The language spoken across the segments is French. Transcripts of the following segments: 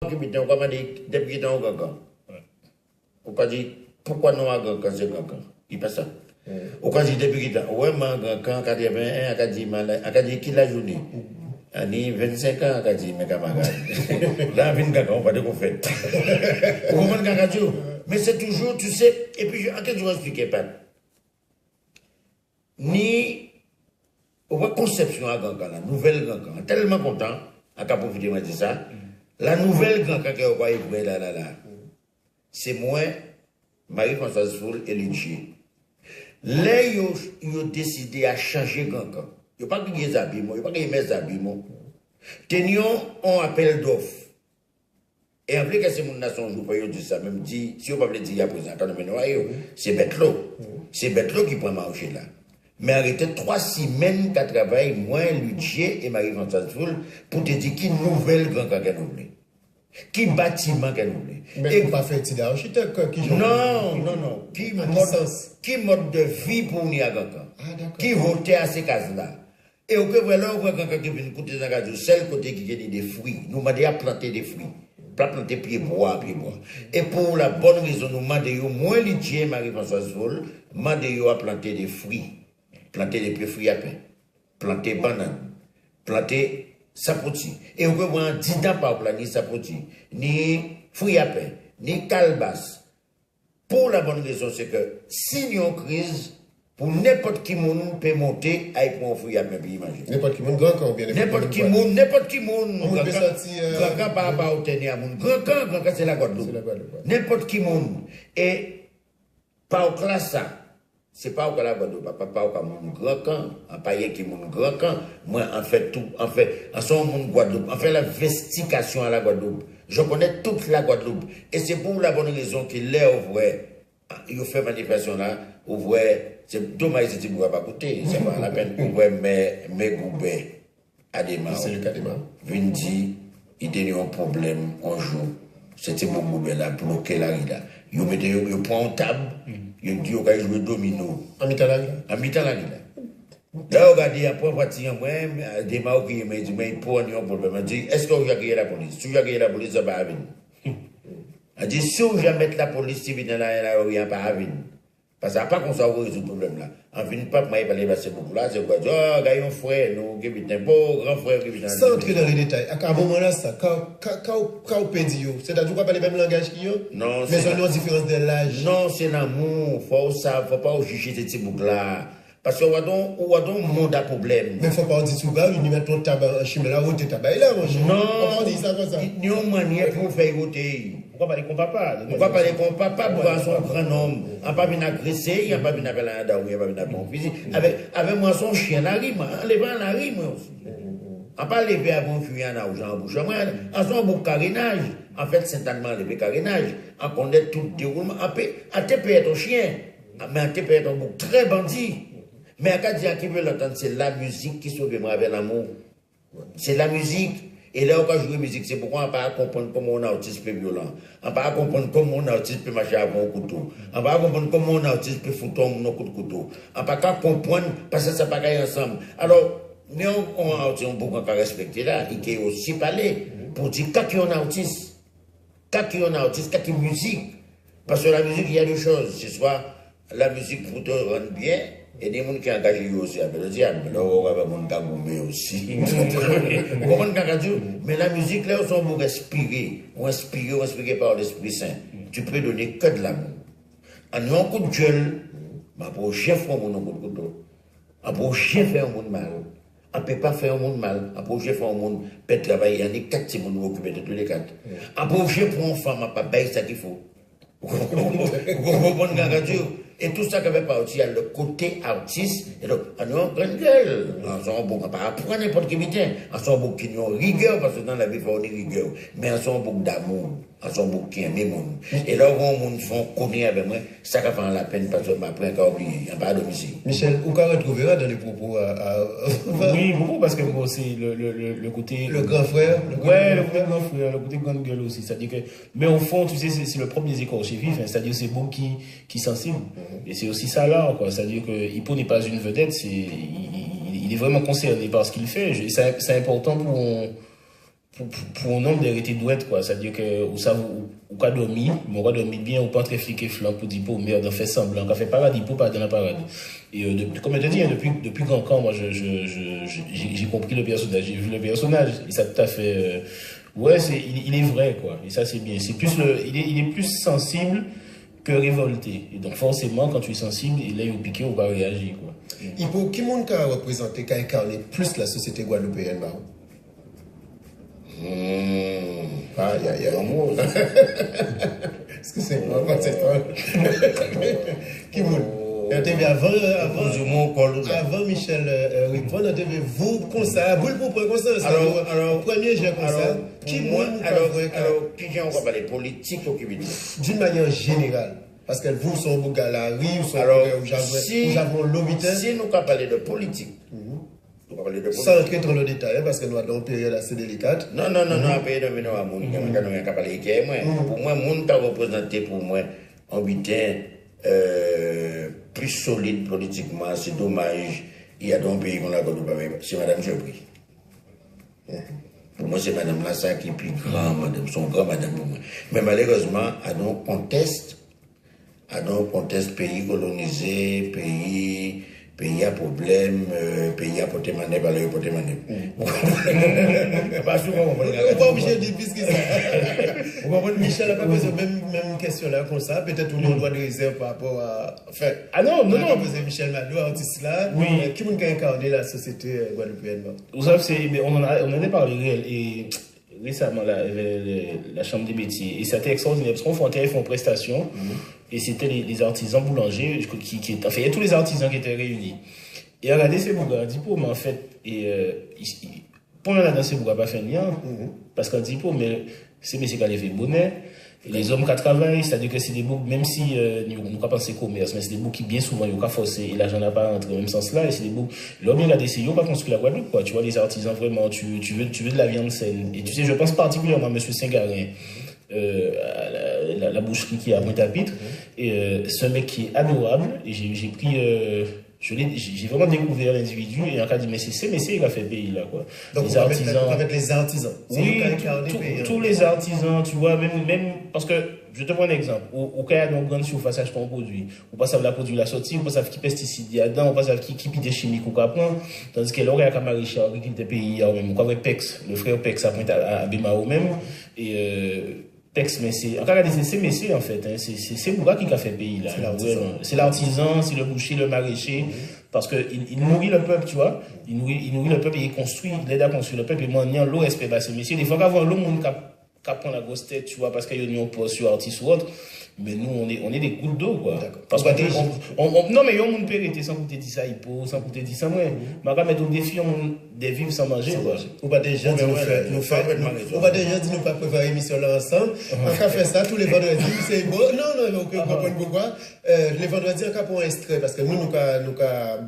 Qui on va dire, depuis qu'on gagne. On va dire, pourquoi nous avons gagné ce gagne? Il passe ça. On va dire, depuis qu'on ouais, quand 81, on a dit, qui l'a journée? On dit 25 ans, on a dit, mes camarades. Là, on va dire qu'on fait. Vous comprenez, mais c'est toujours, tu sais, et puis, en quelque chose, je vais expliquer, pas. Ni, on voit conception à Gangan, la nouvelle Gangan, tellement content, à cap profiter de ça, la nouvelle Gangan qu'on va écouter là, c'est moi, Marie-Françoise Foul et Lidji. Là, ils ont décidé à changer Gangan. Ils n'ont pas gagné les habillements, ils n'ont pas gagné mes habillements. Tenions, on appelle d'offre. Et en plus, que c'est mon nation, je peux dire ça, même dit, si on ne peut pas le dire à présent, c'est bête l'eau. C'est bête l'eau qui prend marcher là. Mais arrêtez 3 semaines qu'à travailler, moi, Ludier et Marie-Françoise Foul, pour te dire qui nouvelle grand qu'elle oublie. Qui bâtiment qu'elle oublie. Mais on pas fait petit architecte qui non. Qui mode de vie pour nous à Gangan. Qui votait à ces cases-là. Et au que voilà, on voit Gangan qui vient côté dans la radio, celle côté qui gagne des fruits. Nous m'a dit à planter des fruits. Pas planter pied bois. Et pour la bonne raison, nous m'a dit, moi, Ludier et Marie-Françoise Foul, m'a dit à planter des fruits. Planter des pieds fruits à pain, planter banane, planter sapoti. Et on peut voir 10 ans par plan, ni sapoti, ni fruits à pain, ni calebasse. Pour la bonne raison, c'est que si nous avons une crise, pour n'importe qui monde peut monter avec mon fruit à pain et manger. N'importe qui monde, grand camp, bien n'importe qui monde, grand camp pas obtenir à mon grand camp, c'est la Guadeloupe. N'importe qui monde. Et par classe ça. C'est pas au Guadeloupe, pas au mon grand camp, en paye qui mon grand camp, moi, en fait tout, en son mon Guadeloupe, en fait la vestigation à la Guadeloupe. Je connais toute la Guadeloupe. Et c'est pour la bonne raison qu'il est au vrai. Il fait manifestation là, au vrai, c'est dommage si tu ne vas pas coûter, c'est pas la peine, au vrai, mais goubet, à des mains. C'est le cas des mains. Vindi, il a eu un problème un jour. C'était mon goubet là, bloqué la rue là. Il prend une table. Il dit, on va jouer domino. En mi-temps la vie. En mi-temps la vie. Là, regardez, après, voici un moyen, des Marocains, mais il dit, mais il faut un problème. Il dit, est-ce que vous avez gagné la police? Si vous avez gagné la police, ça va venir. Il dit, si vous avez mettre la police, si vous avez la police, ça va venir. Parce que après qu'on soit résoudre ce problème-là. En fin de compte, moi, il va passer beaucoup là, c'est quoi? Oh, gars, un frère, nous, qui est un beau grand frère qui est sans entrer dans les détails, à un moment-là, ça, quand on peut dire, c'est-à-dire qu'on parle le même langage qu'il y a? Non, mais on a une différence de l'âge. Non, c'est l'amour. Faut pas juger ces petits boucles-là. Parce qu'on a un monde à problème. Mais il ne faut pas dire tout bas, il met ton tabac en chimie là, où tu tabac là, mon cher. Non. On dit ça comme ça. Il y a une manière pour faire voter. Pourquoi parler comme papa? Pourquoi parler comme papa pour son grand homme? Il n'a pas bien agressé, il n'a pas bien appelé un daou, il n'a pas bien appelé un physique. Avec moi, son chien, la rime, enlevant la rime aussi. On n'a pas levé avant de fuir en argent en bouche. En son beau carénage, en fait, c'est tellement levé carénage. On connaît tout le déroulement. On te paye ton chien, mais on te paye ton bouc très bandit. Mais à dire qui veut l'entendre, c'est la musique qui sauve moi avec l'amour. C'est la musique. Et là, on va jouer musique, c'est pourquoi on ne peut pas comprendre comment un artiste peut violent. On ne peut pas comprendre comment un artiste peut marcher avec un couteau. On ne peut pas comprendre comment un artiste peut foutre un coup de couteau. On ne peut pas comprendre parce que ça ne peut pas ensemble. Alors, nous, on a un beaucoup à respecter là, et qui aussi parler pour dire quand il y a un artiste, quand il y a un artiste, quand il y a une musique. Parce que la musique, il y a deux choses. C'est soit la musique pour te rendre bien, et des gens qui sont engagés aussi avec le diable. Là, on va avoir des gens aussi. Vous comprenez? Mais la musique, là, on va respirer. On inspiré par l'Esprit Saint. Tu peux donner que de l'amour. En un coup de gueule, ma pour chef faire un coup de couteau. En pour chef faire un monde mal. On ne peut pas faire un monde mal. En pour chef faire un monde peut travailler. Il y a 4 qui vont occuper de tous les 4. En pour chef pour une femme, on ne peut pas bailler ça qu'il faut. Vous comprenez? Et tout ça qui avait pas aussi, il y a le côté artiste, et donc, on a une grande gueule. On ne pas apprendre n'importe qui vient. On a beaucoup qui ont rigueur, parce que dans la vie, il faut avoir rigueur. Mais on a beaucoup d'amour. On a beaucoup qui aiment les monde. Et là, quand les gens font connaître avec moi, ça fait la peine, parce que je m'apprends qu'à oublier. Il n'y a pas de domicile. Michel, où qu'on retrouvera dans les propos Oui, beaucoup, parce que bon, c'est le côté. Le grand frère. Le côté grand frère, le côté grande gueule aussi. C'est-à-dire que. Mais au fond, tu sais, c'est le premier écorché vif, c'est-à-dire que c'est bon qui sensible. Et c'est aussi ça là, quoi. C'est-à-dire que Hippo n'est pas une vedette, il est vraiment concerné par ce qu'il fait. C'est important pour un nombre d'hérités douettes, quoi. C'est-à-dire que, ou ça, ou qu'a dormi, mais on va dormir bien, ou pas très fliqué flanc pour dire, pour merde, on fait semblant, qu'on fait paradis pour pas dans la parade. Et, comme je te dis, hein, depuis grand camp, moi, j'ai compris le personnage, j'ai vu le personnage, et ça tout à fait, ouais, il est vrai, quoi. Et ça, c'est bien. C'est plus il est plus sensible que révolté. Et donc, forcément, quand tu es sensible, il est au piqué, on va réagir, quoi. Il faut qui monde qui a représenté, qui a incarné plus la société guadeloupéenne, Baron? Aïe, aïe, aïe. Est-ce que c'est moi, pas cette fois? Qui monde? Avant Michel Ripon, on devait vous comme ça, vous pour prendre comme ça. Alors, premier j'ai comme ça. Qui moi, alors, qui j'ai encore parlé politique ou qui veut dire? D'une manière générale. Parce que vous, sont au galerie, ou sont où j'avons l'obité. Si nous parlons de politique, sans entrer dans le détail, parce que nous avons une période assez délicate. Non, à payer de nous à mon pour moi, mon a représenté pour moi un butin plus solide politiquement. C'est dommage. Il y a dans un pays qu'on a c'est Madame Jobri. Pour moi, c'est Madame Lassa qui est plus grand, madame, son grand madame pour moi. Mais malheureusement, à nos conteste pays colonisé, pays à problème, pays à porter manet, par le porter manet. Pas souvent, on va pas obligé de dire plus que ça. Michel n'a pas posé même question là, comme ça. Peut-être qu'on a le droit de réserve par rapport à. Enfin, non. On a posé Michel Madou, artiste là. Oui. Qui a incarné la société guadeloupéenne? Vous savez, on en a parlé et récemment, la Chambre des métiers. Et c'était extraordinaire parce qu'on fait une prestation. Et c'était les artisans boulangers enfin, il y a tous les artisans qui étaient réunis. Et regardez ces bougas, on dit pour mais en fait, pendant la danse, ces bougas pas fait rien. Parce qu'on dit pour, mais c'est messieurs qui avaient fait bonnet. Les hommes qui travaillent, c'est-à-dire que c'est des boucs, même si nous ne pas penser commerce, mais c'est des boucs qui bien souvent ils ont forcé et l'argent n'a pas rentré dans le même sens là. Et c'est des boucs, l'homme il a décidé, on va construire la Guadeloupe, quoi. Tu vois, les artisans vraiment, tu veux de la viande saine. Et tu sais, je pense particulièrement à M. Saint-Garin. La boucherie qui est à Pointe-à-Pitre, et c'est un mec qui est adorable, et j'ai pris j'ai vraiment découvert l'individu et en cas dit mais c'est il a fait pays là, quoi. Donc les artisans, avec les artisans, oui, tous les artisans, tu vois, même parce que je te prends un exemple, au cas où une grande surface acheter un produit, on passe à la produit la sortie, on passe à qui pesticide il y a dedans, on passe à qui pide chimique ou quoi prendre, tandis que l'aurait à Marichard qui était pays même, on avait Pex, le frère Pex à Pointe à Bimao même, et Pex, mais c'est Messé en fait, hein. C'est Bourga qui a fait le pays là. C'est l'artisan, c'est le boucher, le maraîcher, parce que il nourrit le peuple, tu vois. Il nourrit le peuple et il aide à construire le peuple et maintenant l'eau respecte pas ces messieurs. Des fois qu'avant l'eau, monde qui prend la grosse tête, tu vois, parce qu'il y a un poste sur artiste ou autre. Mais nous, on est des gouttes d'eau, quoi. Parce que non, mais il y a un monde périté sans qu'on te dise ça, sans qu'on te dise ça, moi. Mais quand même, on défie des vivre sans manger, quoi. Ou pas des gens qui nous pas préparer l'émission là ensemble. On va faire ça tous les vendredis. C'est bon. Non, on comprend pourquoi. Les vendredis, on prend un extrait parce que nous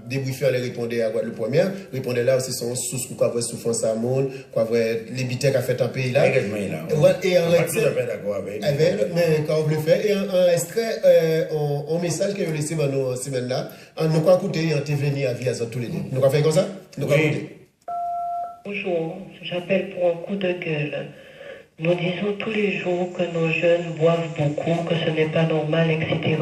débriefer les répondre à Guadeloupe première. Répondre là aussi son sous quoi voir souffrance à monde, quoi voir les bitères qu'a fait un pays là. Et en mais quand on le fait, et un extrait, un message que vous laissez dans nos semaines là, nous quoi écouter et en venir à vie à tous les deux. Nous quoi faire comme ça? Nous quoi écouter. Bonjour, j'appelle pour un coup de gueule. Nous disons tous les jours que nos jeunes boivent beaucoup, que ce n'est pas normal, etc.